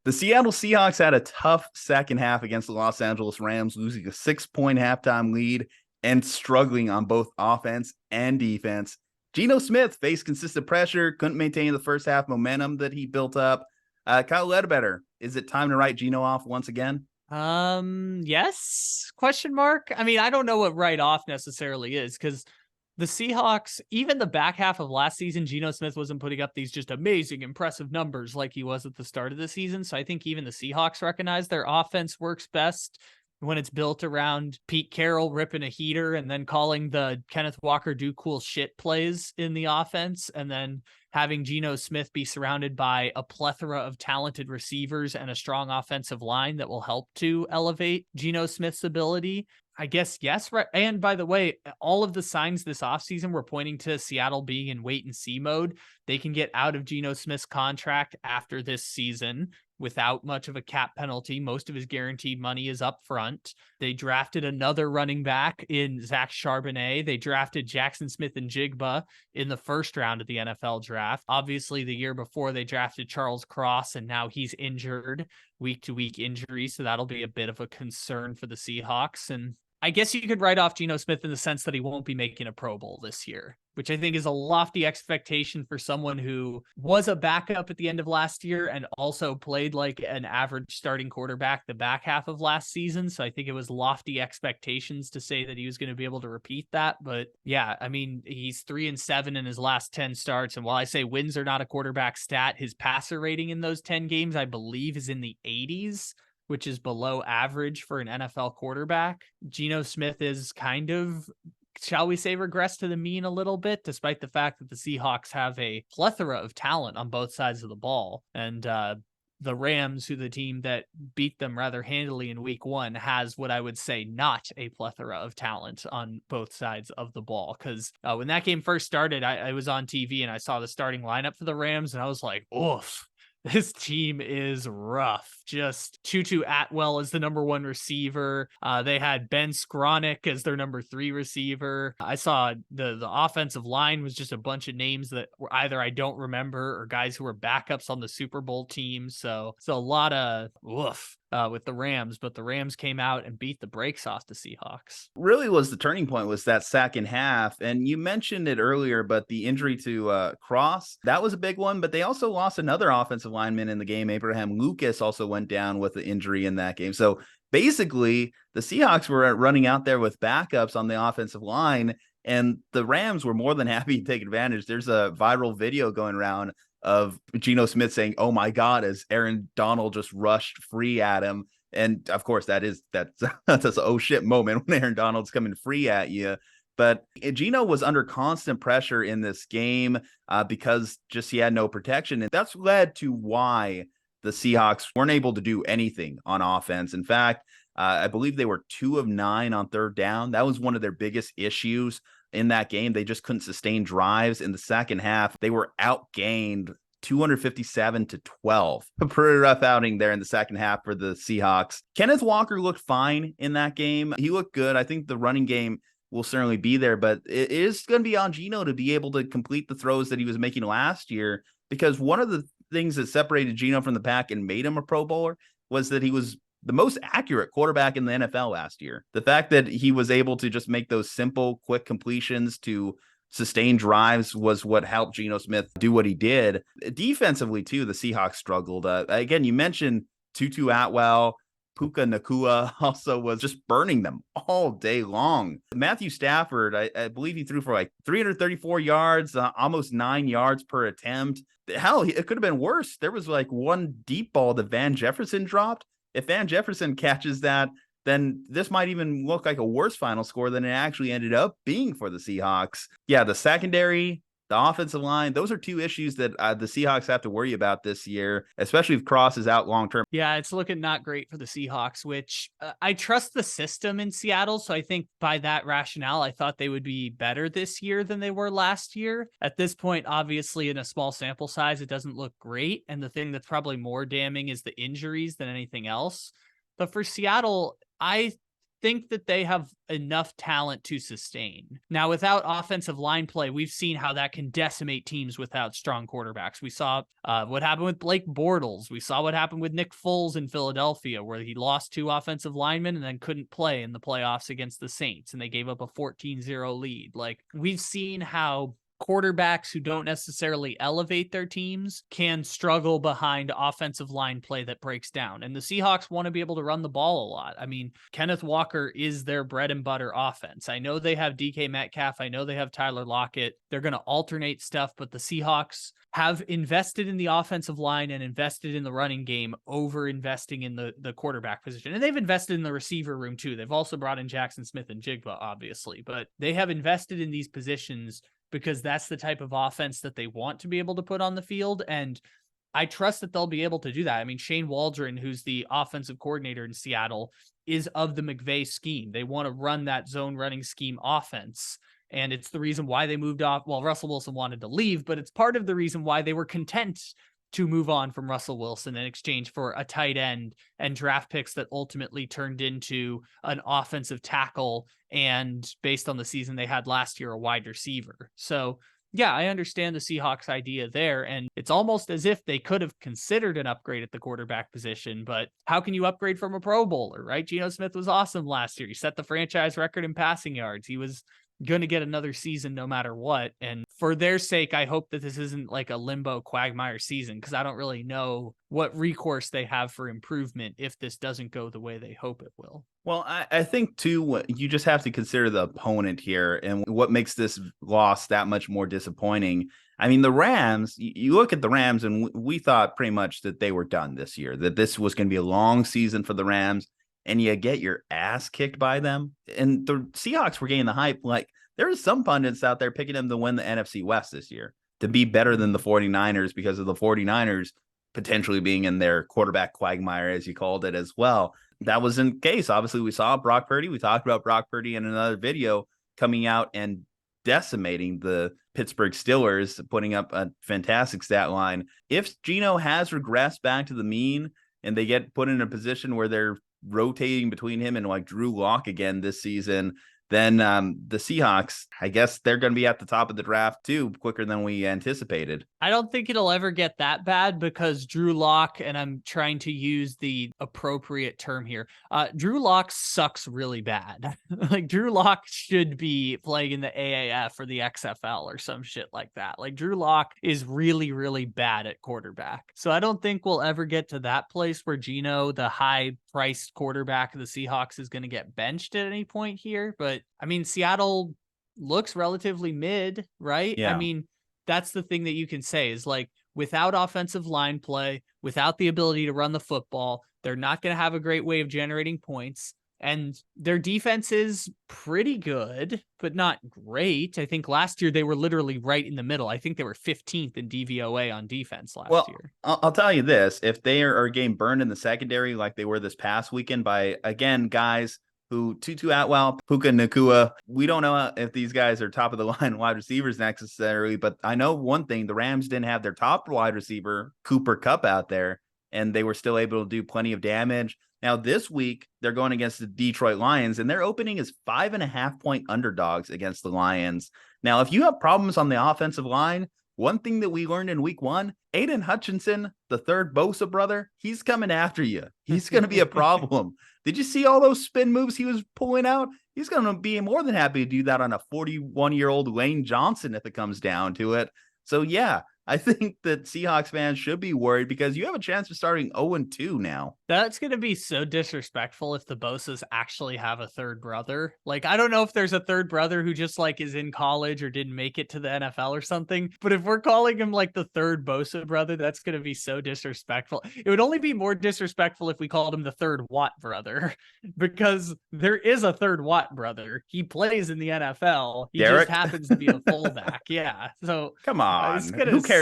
The Seattle Seahawks had a tough second half against the Los Angeles Rams, losing a 6-point halftime lead and struggling on both offense and defense. Geno Smith faced consistent pressure, couldn't maintain the first half momentum that he built up. Kyle Ledbetter, is it time to write Geno off once again? Yes? Question mark. I mean, I don't know what write off necessarily is because the Seahawks, even the back half of last season, Geno Smith wasn't putting up these just amazing, impressive numbers like he was at the start of the season. So I think even the Seahawks recognize their offense works best when it's built around Pete Carroll ripping a heater and then calling the Kenneth Walker do cool shit plays in the offense, and then having Geno Smith be surrounded by a plethora of talented receivers and a strong offensive line that will help to elevate Geno Smith's ability. I guess, yes. Right. And by the way, all of the signs this offseason were pointing to Seattle being in wait and see mode. They can get out of Geno Smith's contract after this season without much of a cap penalty. Most of his guaranteed money is up front. They drafted another running back in Zach Charbonnet. They drafted Jackson Smith and Jigba in the first round of the NFL draft. Obviously, the year before they drafted Charles Cross, and now he's injured, week-to-week injury. So that'll be a bit of a concern for the Seahawks. And I guess you could write off Geno Smith in the sense that he won't be making a Pro Bowl this year, which I think is a lofty expectation for someone who was a backup at the end of last year and also played like an average starting quarterback the back half of last season. So I think it was lofty expectations to say that he was going to be able to repeat that. But yeah, I mean, he's 3-7 in his last 10 starts. And while I say wins are not a quarterback stat, his passer rating in those 10 games, I believe, is in the 80s, which is below average for an NFL quarterback. Geno Smith is kind of, shall we say, regress to the mean a little bit, despite the fact that the Seahawks have a plethora of talent on both sides of the ball. And the Rams, who the team that beat them rather handily in week one, has what I would say not a plethora of talent on both sides of the ball. Because when that game first started, I was on TV and I saw the starting lineup for the Rams and I was like, oof. This team is rough. Just Tutu Atwell as the number one receiver. They had Ben Skronik as their number 3 receiver. I saw the offensive line was just a bunch of names that were either I don't remember or guys who were backups on the Super Bowl team. So it's a lot of woof with the Rams, but the Rams came out and beat the brakes off the Seahawks. Really was the turning point was that second half. And you mentioned it earlier, but the injury to Cross, that was a big one. But they also lost another offensive lineman in the game. Abraham Lucas also went down with an injury in that game. So basically, the Seahawks were running out there with backups on the offensive line, and the Rams were more than happy to take advantage. There's a viral video going around of Geno Smith saying, "Oh my God," as Aaron Donald just rushed free at him. And of course, that's an oh shit moment when Aaron Donald's coming free at you. But Geno was under constant pressure in this game because just he had no protection. And that's led to why the Seahawks weren't able to do anything on offense. In fact, I believe they were 2 of 9 on third down. That was one of their biggest issues in that game. They just couldn't sustain drives. In the second half, they were outgained 257-12. A pretty rough outing there in the second half for the Seahawks. Kenneth Walker looked fine in that game. He looked good. I think the running game will certainly be there, but it is going to be on Geno to be able to complete the throws that he was making last year, because one of the things that separated Geno from the pack and made him a Pro Bowler was that he was the most accurate quarterback in the NFL last year. The fact that he was able to just make those simple, quick completions to sustain drives was what helped Geno Smith do what he did. Defensively, too, the Seahawks struggled. Again, you mentioned Tutu Atwell. Puka Nakua also was just burning them all day long. Matthew Stafford, I believe he threw for like 334 yards, almost 9 yards per attempt. Hell, it could have been worse. There was like one deep ball that Van Jefferson dropped. If Van Jefferson catches that, then this might even look like a worse final score than it actually ended up being for the Seahawks. Yeah, the secondary, the offensive line, those are 2 issues that the Seahawks have to worry about this year, especially if Cross is out long-term. Yeah, it's looking not great for the Seahawks, which I trust the system in Seattle. So I think by that rationale, I thought they would be better this year than they were last year. At this point, obviously, in a small sample size, it doesn't look great. And the thing that's probably more damning is the injuries than anything else. But for Seattle, I think that they have enough talent to sustain. Now, without offensive line play, we've seen how that can decimate teams without strong quarterbacks. We saw what happened with Blake Bortles. We saw what happened with Nick Foles in Philadelphia, where he lost 2 offensive linemen and then couldn't play in the playoffs against the Saints, and they gave up a 14-0 lead. Like, we've seen how quarterbacks who don't necessarily elevate their teams can struggle behind offensive line play that breaks down. And the Seahawks want to be able to run the ball a lot. I mean, Kenneth Walker is their bread and butter offense. I know they have DK Metcalf. I know they have Tyler Lockett. They're going to alternate stuff, but the Seahawks have invested in the offensive line and invested in the running game over investing in the quarterback position. And they've invested in the receiver room too. They've also brought in Jackson Smith and Jigba, obviously, but they have invested in these positions because that's the type of offense that they want to be able to put on the field. And I trust that they'll be able to do that. I mean, Shane Waldron, who's the offensive coordinator in Seattle, is of the McVay scheme. They want to run that zone running scheme offense. And it's the reason why they moved off. Well, Russell Wilson wanted to leave, but it's part of the reason why they were content to move on from Russell Wilson in exchange for a tight end and draft picks that ultimately turned into an offensive tackle. And based on the season they had last year, a wide receiver. So yeah, I understand the Seahawks idea there. And it's almost as if they could have considered an upgrade at the quarterback position, but how can you upgrade from a Pro Bowler, right? Geno Smith was awesome last year. He set the franchise record in passing yards. He was going to get another season no matter what. And for their sake, I hope that this isn't like a limbo quagmire season, because I don't really know what recourse they have for improvement if this doesn't go the way they hope it will. Well, I think too, you just have to consider the opponent here and what makes this loss that much more disappointing. I mean, the Rams, you look at the Rams and we thought pretty much that they were done this year, that this was going to be a long season for the Rams, and you get your ass kicked by them. And the Seahawks were getting the hype. Like, there are some pundits out there picking them to win the NFC West this year, to be better than the 49ers, because of the 49ers potentially being in their quarterback quagmire, as you called it, as well. That wasn't the case. Obviously, we saw Brock Purdy. We talked about Brock Purdy in another video, coming out and decimating the Pittsburgh Steelers, putting up a fantastic stat line. If Geno has regressed back to the mean and they get put in a position where they're rotating between him and like Drew Lock again this season, then the Seahawks, I guess they're going to be at the top of the draft too, quicker than we anticipated. I don't think it'll ever get that bad, because Drew Lock, and I'm trying to use the appropriate term here, Drew Lock sucks really bad. Like, Drew Lock should be playing in the AAF or the XFL or some shit like that. Like, Drew Lock is really, really bad at quarterback. So I don't think we'll ever get to that place where Geno, the high-priced quarterback of the Seahawks, is going to get benched at any point here. But I mean, Seattle looks relatively mid, right? Yeah. I mean, that's the thing that you can say is, like, without offensive line play, without the ability to run the football, they're not going to have a great way of generating points. And their defense is pretty good, but not great. I think last year they were literally right in the middle. I think they were 15th in DVOA on defense last year. I'll tell you this. If they are getting burned in the secondary like they were this past weekend by, again, guys who Tutu Atwell, Puka Nacua, we don't know if these guys are top of the line wide receivers necessarily, but I know one thing: the Rams didn't have their top wide receiver, Cooper Kupp, out there, and they were still able to do plenty of damage. Now, this week, they're going against the Detroit Lions, and their opening is 5.5-point underdogs against the Lions. Now, if you have problems on the offensive line, one thing that we learned in week 1, Aiden Hutchinson, the third Bosa brother, he's coming after you. He's going to be a problem. Did you see all those spin moves he was pulling out? He's going to be more than happy to do that on a 41-year-old Lane Johnson if it comes down to it. So, yeah, I think that Seahawks fans should be worried, because you have a chance of starting 0-2 now. That's going to be so disrespectful if the Bosas actually have a third brother. Like, I don't know if there's a third brother who just like is in college or didn't make it to the NFL or something, but if we're calling him like the third Bosa brother, that's going to be so disrespectful. It would only be more disrespectful if we called him the third Watt brother, because there is a third Watt brother. He plays in the NFL. He Derek? just happens to be a fullback. Yeah. So come on, who cares?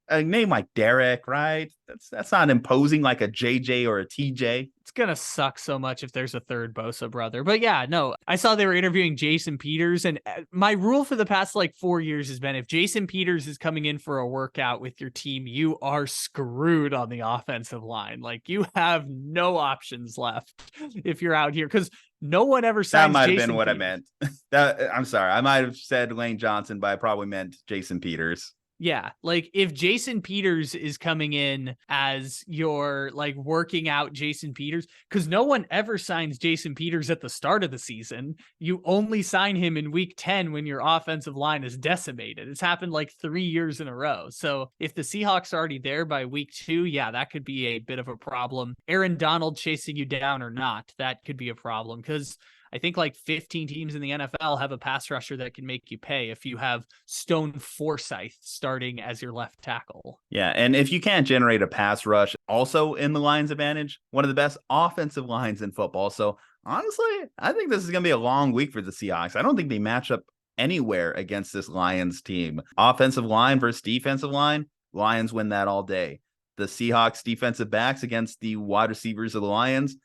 A name like Derek, right? That's not imposing like a JJ or a TJ. It's going to suck so much if there's a third Bosa brother. But yeah, no, I saw they were interviewing Jason Peters, and my rule for the past like 4 years has been, if Jason Peters is coming in for a workout with your team, you are screwed on the offensive line. Like, you have no options left if you're out here. Because No one ever That signs might have Jason been what I Peters. meant. I'm sorry. I might have said Lane Johnson, but I probably meant Jason Peters. Yeah, like if Jason Peters is coming in as your like working out Jason Peters, because no one ever signs Jason Peters at the start of the season. You only sign him in week 10 when your offensive line is decimated. It's happened like 3 years in a row. So if the Seahawks are already there by week 2, yeah, that could be a bit of a problem. Aaron Donald chasing you down or not, that could be a problem because I think like 15 teams in the NFL have a pass rusher that can make you pay if you have Stone Forsythe starting as your left tackle. Yeah, and if you can't generate a pass rush, also in the Lions' advantage, one of the best offensive lines in football. So honestly, I think this is going to be a long week for the Seahawks. I don't think they match up anywhere against this Lions team. Offensive line versus defensive line, Lions win that all day. The Seahawks defensive backs against the wide receivers of the Lions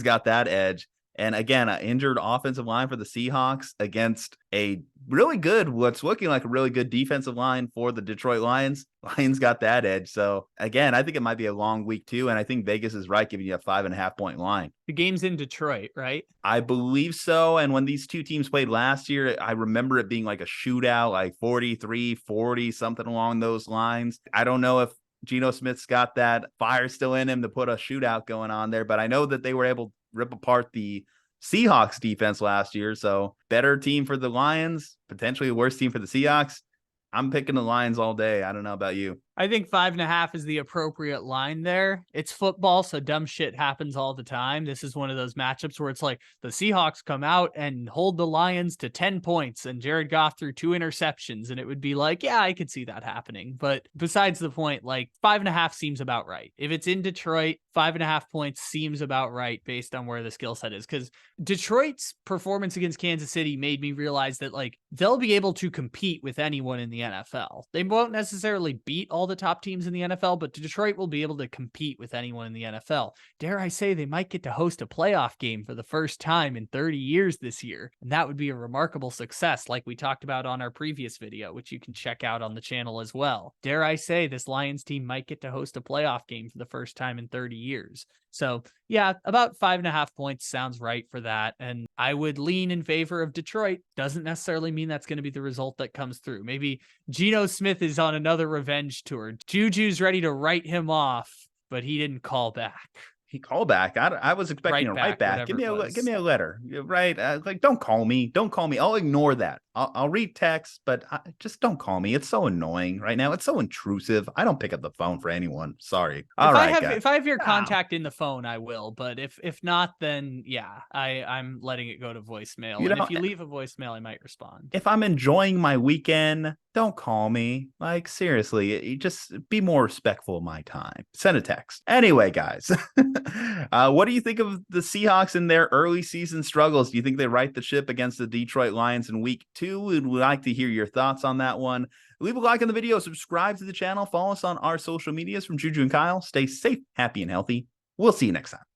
got that edge. And again, an injured offensive line for the Seahawks against a really good, what's looking like a really good defensive line for the Detroit Lions. Lions got that edge. So again, I think it might be a long week too. And I think Vegas is right, giving you a 5.5 point line. The game's in Detroit, right? I believe so. And when these two teams played last year, I remember it being like a shootout, like 43-40, something along those lines. I don't know if Geno Smith's got that fire still in him to put a shootout going on there, but I know that they were able to rip apart the Seahawks defense last year. So better team for the Lions, potentially a worse team for the Seahawks. I'm picking the Lions all day. I don't know about you. I think 5.5 is the appropriate line there. It's football, so dumb shit happens all the time. This is one of those matchups where it's like the Seahawks come out and hold the Lions to 10 points and Jared Goff threw 2 interceptions. And it would be like, yeah, I could see that happening. But besides the point, like 5.5 seems about right. If it's in Detroit, 5.5 points seems about right based on where the skill set is. Because Detroit's performance against Kansas City made me realize that like they'll be able to compete with anyone in the NFL. They won't necessarily beat all the top teams in the NFL, but Detroit will be able to compete with anyone in the NFL. Dare I say they might get to host a playoff game for the first time in 30 years this year. And that would be a remarkable success like we talked about on our previous video, which you can check out on the channel as well. Dare I say this Lions team might get to host a playoff game for the first time in 30 years. So yeah, about 5.5 points sounds right for that. And I would lean in favor of Detroit. Doesn't necessarily mean that's going to be the result that comes through. Maybe Geno Smith is on another revenge tour. Juju's ready to write him off, but he didn't call back. He called back. I was expecting a write back. Give me a letter. Right? Like, don't call me. Don't call me. I'll ignore that. I'll read text, but just don't call me. It's so annoying right now. It's so intrusive. I don't pick up the phone for anyone. Sorry. If I have your contact in the phone, I will. But if not, then yeah, I'm letting it go to voicemail. And if you leave a voicemail, I might respond. If I'm enjoying my weekend, don't call me. Like, seriously, you just be more respectful of my time. Send a text. Anyway, guys, what do you think of the Seahawks in their early season struggles? Do you think they right the ship against the Detroit Lions in week 2? We'd like to hear your thoughts on that one. Leave a like on the video, subscribe to the channel, follow us on our social medias. From Juju and Kyle, stay safe, happy, and healthy. We'll see you next time.